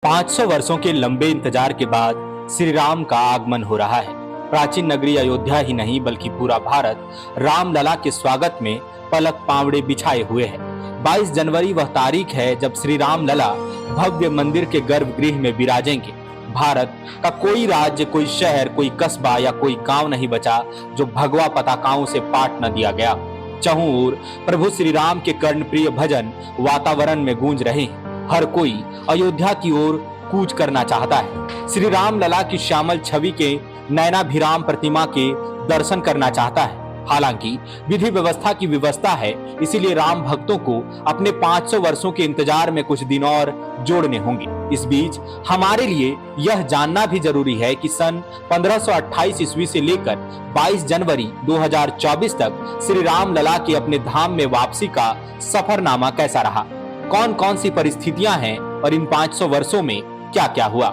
500 वर्षों के लंबे इंतजार के बाद श्री राम का आगमन हो रहा है। प्राचीन नगरी अयोध्या ही नहीं बल्कि पूरा भारत रामलला के स्वागत में पलक पांवड़े बिछाए हुए है। 22 जनवरी वह तारीख है जब श्री रामलला भव्य मंदिर के गर्भगृह में विराजेंगे। भारत का कोई राज्य, कोई शहर, कोई कस्बा या कोई गांव नहीं बचा जो भगवा पताकाओं से पाट न दिया गया। चहुं ओर प्रभु श्री राम के कर्णप्रिय भजन वातावरण में गूंज रहे हैं। हर कोई अयोध्या की ओर कूच करना चाहता है। श्री राम लला की श्यामल छवि के नयनाभिराम प्रतिमा के दर्शन करना चाहता है। हालांकि विधि व्यवस्था की व्यवस्था है, इसीलिए राम भक्तों को अपने 500 वर्षों के इंतजार में कुछ दिन और जोड़ने होंगे। इस बीच हमारे लिए यह जानना भी जरूरी है कि सन 1528 ईस्वी से लेकर 22 जनवरी 2024 तक श्री राम लला के अपने धाम में वापसी का सफरनामा कैसा रहा, कौन कौन सी परिस्थितियां हैं और इन 500 वर्षों में क्या क्या हुआ।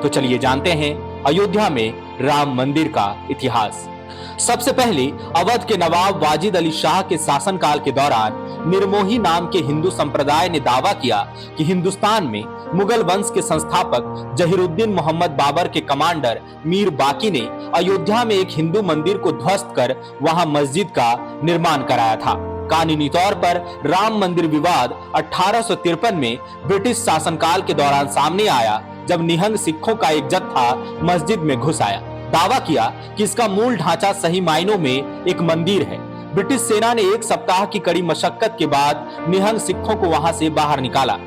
तो चलिए जानते हैं अयोध्या में राम मंदिर का इतिहास। सबसे पहले अवध के नवाब वाजिद अली शाह के शासनकाल के दौरान निर्मोही नाम के हिंदू संप्रदाय ने दावा किया कि हिंदुस्तान में मुगल वंश के संस्थापक जहीरुद्दीन मोहम्मद बाबर के कमांडर मीर बाकी ने अयोध्या में एक हिंदू मंदिर को ध्वस्त कर वहां मस्जिद का निर्माण कराया था। कानूनी तौर पर राम मंदिर विवाद 1853 में ब्रिटिश शासनकाल के दौरान सामने आया, जब निहंग सिखों का एक जत्था मस्जिद में घुस आया। दावा किया कि इसका मूल ढांचा सही मायनों में एक मंदिर है। ब्रिटिश सेना ने एक सप्ताह की कड़ी मशक्कत के बाद निहंग सिखों को वहां से बाहर निकाला।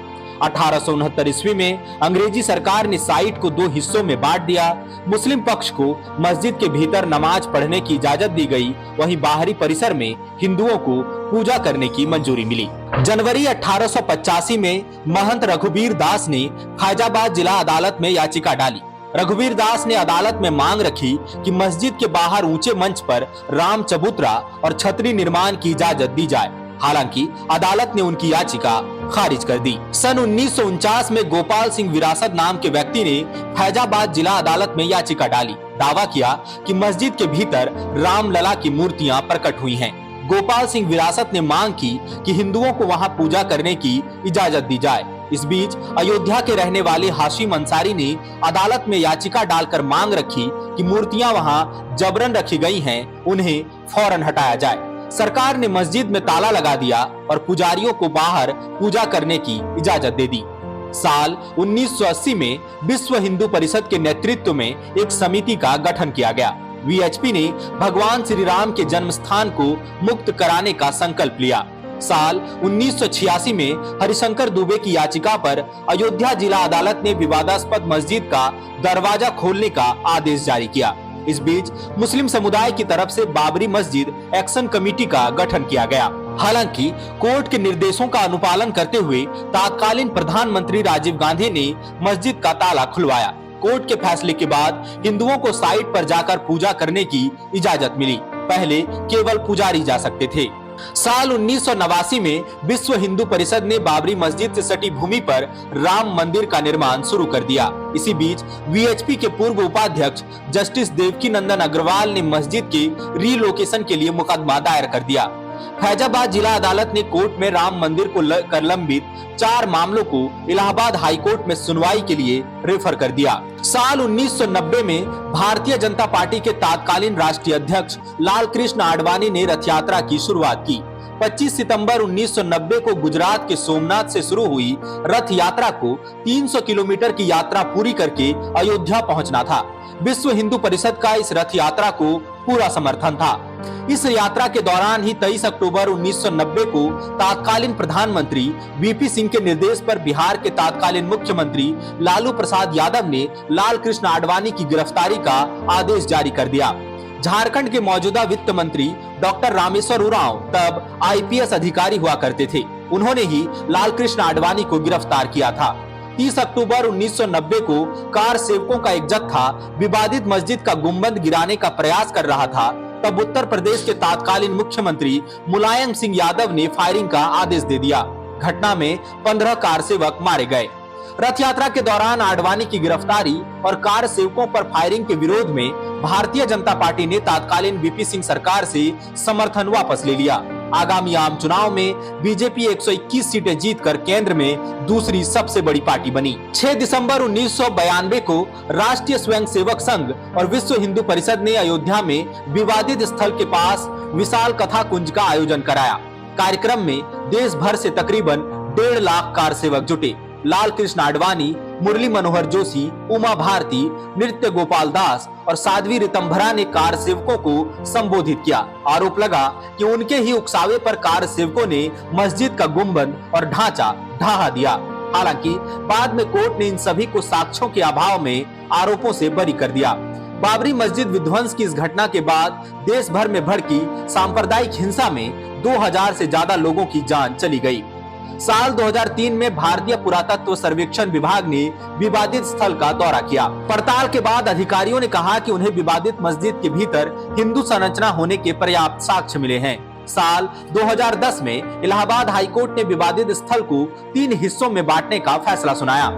1869 ईस्वी में अंग्रेजी सरकार ने साइट को 2 हिस्सों में बांट दिया। मुस्लिम पक्ष को मस्जिद के भीतर नमाज पढ़ने की इजाजत दी गई, वहीं बाहरी परिसर में हिंदुओं को पूजा करने की मंजूरी मिली। जनवरी 1885 में महंत रघुबीर दास ने फैजाबाद जिला अदालत में याचिका डाली। रघुबीर दास ने अदालत में मांग रखी कि मस्जिद के बाहर ऊंचे मंच पर राम चबूतरा और छतरी निर्माण की इजाजत दी जाए। हालांकि अदालत ने उनकी याचिका खारिज कर दी। सन 1949 में गोपाल सिंह विरासत नाम के व्यक्ति ने फैजाबाद जिला अदालत में याचिका डाली। दावा किया कि मस्जिद के भीतर रामलला की मूर्तियां प्रकट हुई हैं। गोपाल सिंह विरासत ने मांग की कि हिंदुओं को वहां पूजा करने की इजाजत दी जाए। इस बीच अयोध्या के रहने वाले हाशिम अंसारी ने अदालत में याचिका डालकर मांग रखी कि मूर्तियां वहां जबरन रखी गई हैं, उन्हें फौरन हटाया जाए। सरकार ने मस्जिद में ताला लगा दिया और पुजारियों को बाहर पूजा करने की इजाजत दे दी। साल 1980 में विश्व हिंदू परिषद के नेतृत्व में एक समिति का गठन किया गया। वीएचपी ने भगवान श्री राम के जन्म स्थान को मुक्त कराने का संकल्प लिया। साल 1986 में हरिशंकर दुबे की याचिका पर अयोध्या जिला अदालत ने विवादास्पद मस्जिद का दरवाजा खोलने का आदेश जारी किया। इस बीच मुस्लिम समुदाय की तरफ से बाबरी मस्जिद एक्शन कमेटी का गठन किया गया। हालांकि कोर्ट के निर्देशों का अनुपालन करते हुए तत्कालीन प्रधानमंत्री राजीव गांधी ने मस्जिद का ताला खुलवाया। कोर्ट के फैसले के बाद हिंदुओं को साइट पर जाकर पूजा करने की इजाजत मिली। पहले केवल पुजारी जा सकते थे। साल 1989 में विश्व हिंदू परिषद ने बाबरी मस्जिद से सटी भूमि पर राम मंदिर का निर्माण शुरू कर दिया। इसी बीच वीएचपी के पूर्व उपाध्यक्ष जस्टिस देवकीनंदन अग्रवाल ने मस्जिद के रीलोकेशन के लिए मुकदमा दायर कर दिया। फैजाबाद जिला अदालत ने कोर्ट में राम मंदिर को कर लंबित 4 मामलों को इलाहाबाद हाई कोर्ट में सुनवाई के लिए रेफर कर दिया। साल 1990 में भारतीय जनता पार्टी के तत्कालीन राष्ट्रीय अध्यक्ष लाल कृष्ण आडवाणी ने रथ यात्रा की शुरुआत की। 25 सितंबर 1990 को गुजरात के सोमनाथ से शुरू हुई रथ यात्रा को 300 किलोमीटर की यात्रा पूरी करके अयोध्या पहुंचना था। विश्व हिंदू परिषद का इस रथ यात्रा को पूरा समर्थन था। इस यात्रा के दौरान ही 23 अक्टूबर 1990 को तत्कालीन प्रधानमंत्री वीपी सिंह के निर्देश पर बिहार के तत्कालीन मुख्यमंत्री लालू प्रसाद यादव ने लाल कृष्ण आडवाणी की गिरफ्तारी का आदेश जारी कर दिया। झारखंड के मौजूदा वित्त मंत्री डॉक्टर रामेश्वर उरांव तब आईपीएस अधिकारी हुआ करते थे। उन्होंने ही लाल कृष्ण आडवाणी को गिरफ्तार किया था। 30 अक्टूबर 1990 को कार सेवकों का एक जत्था विवादित मस्जिद का गुंबद गिराने का प्रयास कर रहा था। तब उत्तर प्रदेश के तत्कालीन मुख्यमंत्री मुलायम सिंह यादव ने फायरिंग का आदेश दे दिया। घटना में 15 कार सेवक मारे गए। रथ यात्रा के दौरान आडवाणी की गिरफ्तारी और कार सेवकों पर फायरिंग के विरोध में भारतीय जनता पार्टी ने तत्कालीन वीपी सिंह सरकार से समर्थन वापस ले लिया। आगामी आम चुनाव में बीजेपी 121 सीटें जीतकर केंद्र में दूसरी सबसे बड़ी पार्टी बनी। 6 दिसंबर 1992 को राष्ट्रीय स्वयंसेवक संघ और विश्व हिंदू परिषद ने अयोध्या में विवादित स्थल के पास विशाल कथा कुंज का आयोजन कराया। कार्यक्रम में देश भर से तकरीबन 1.5 लाख कार सेवक जुटे। लाल कृष्ण आडवाणी, मुरली मनोहर जोशी, उमा भारती, नृत्य गोपाल दास और साध्वी ऋतंभरा ने कार सेवकों को संबोधित किया। आरोप लगा कि उनके ही उकसावे पर कार सेवकों ने मस्जिद का गुंबद और ढांचा ढहा दिया। हालांकि बाद में कोर्ट ने इन सभी को साक्ष्यों के अभाव में आरोपों से बरी कर दिया। बाबरी मस्जिद विध्वंस की इस घटना के बाद देश भर में भड़की सांप्रदायिक हिंसा में 2000 से ज्यादा लोगों की जान चली गई। साल 2003 में भारतीय पुरातत्व सर्वेक्षण विभाग ने विवादित स्थल का दौरा किया। पड़ताल के बाद अधिकारियों ने कहा कि उन्हें विवादित मस्जिद के भीतर हिंदू संरचना होने के पर्याप्त साक्ष्य मिले हैं। साल 2010 में इलाहाबाद हाईकोर्ट ने विवादित स्थल को 3 हिस्सों में बांटने का फैसला सुनाया।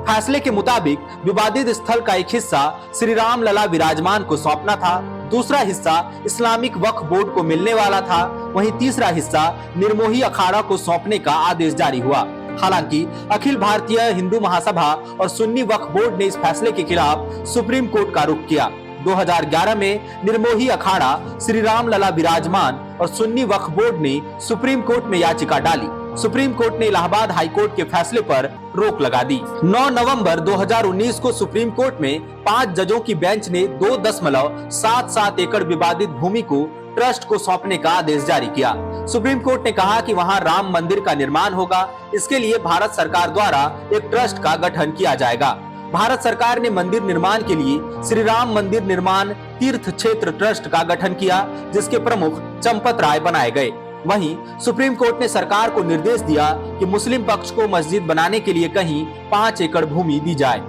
फैसले के मुताबिक विवादित स्थल का एक हिस्सा श्री राम लला विराजमान को सौंपना था, दूसरा हिस्सा इस्लामिक वक्फ बोर्ड को मिलने वाला था, वहीं तीसरा हिस्सा निर्मोही अखाड़ा को सौंपने का आदेश जारी हुआ। हालांकि अखिल भारतीय हिंदू महासभा और सुन्नी वक्फ बोर्ड ने इस फैसले के खिलाफ सुप्रीम कोर्ट का रुख किया। 2011 में निर्मोही अखाड़ा, श्री राम लला विराजमान और सुन्नी वक्फ बोर्ड ने सुप्रीम कोर्ट में याचिका डाली। सुप्रीम कोर्ट ने इलाहाबाद हाई कोर्ट के फैसले पर रोक लगा दी। 9 नवंबर 2019 को सुप्रीम कोर्ट में 5 जजों की बेंच ने 2.77 एकड़ विवादित भूमि को ट्रस्ट को सौंपने का आदेश जारी किया। सुप्रीम कोर्ट ने कहा कि वहां राम मंदिर का निर्माण होगा। इसके लिए भारत सरकार द्वारा एक ट्रस्ट का गठन किया जाएगा। भारत सरकार ने मंदिर निर्माण के लिए श्री राम मंदिर निर्माण तीर्थ क्षेत्र ट्रस्ट का गठन किया, जिसके प्रमुख चंपत राय बनाए गए। वहीं सुप्रीम कोर्ट ने सरकार को निर्देश दिया कि मुस्लिम पक्ष को मस्जिद बनाने के लिए कहीं 5 एकड़ भूमि दी जाए।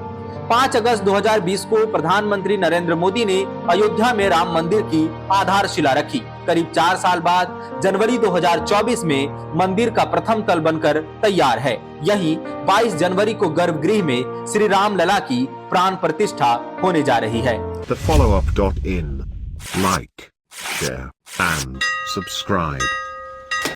5 अगस्त 2020 को प्रधानमंत्री नरेंद्र मोदी ने अयोध्या में राम मंदिर की आधारशिला रखी। करीब 4 साल बाद जनवरी 2024 में मंदिर का प्रथम तल बनकर तैयार है। यही 22 जनवरी को गर्भगृह में श्री राम लला की प्राण प्रतिष्ठा होने जा रही है। The follow-up.in. Like, share and subscribe.